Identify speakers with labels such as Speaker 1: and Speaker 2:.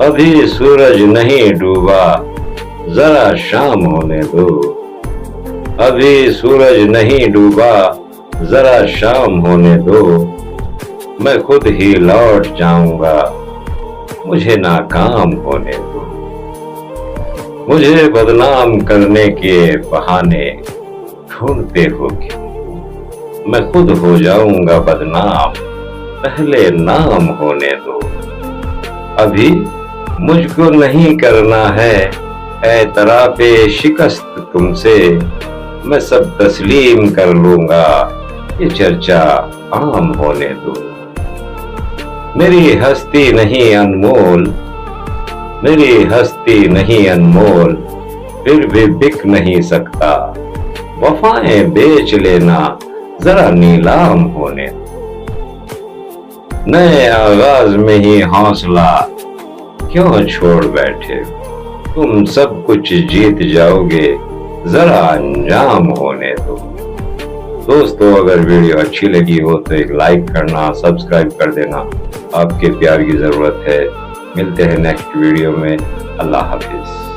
Speaker 1: अभी सूरज नहीं डूबा, जरा शाम होने दो। अभी सूरज नहीं डूबा, जरा शाम होने दो। मैं खुद ही लौट जाऊंगा, मुझे नाकाम होने दो। मुझे बदनाम करने के बहाने ढूंढते हो क्यों? मैं खुद हो जाऊंगा बदनाम, पहले नाम होने दो। अभी मुझको नहीं करना है एतराफ़े शिकस्त तुमसे, मैं सब तस्लीम कर लूंगा, ये चर्चा आम होने दो। मेरी हस्ती नहीं अनमोल, मेरी हस्ती नहीं अनमोल, फिर भी बिक नहीं सकता। वफाएं बेच लेना, जरा नीलाम होने दो। नए आगाज में ही हौसला क्यों छोड़ बैठे? तुम सब कुछ जीत जाओगे, जरा अंजाम होने दो। दोस्तों, अगर वीडियो अच्छी लगी हो तो एक लाइक करना, सब्सक्राइब कर देना। आपके प्यार की जरूरत है। मिलते हैं नेक्स्ट वीडियो में। अल्लाह हाफिज।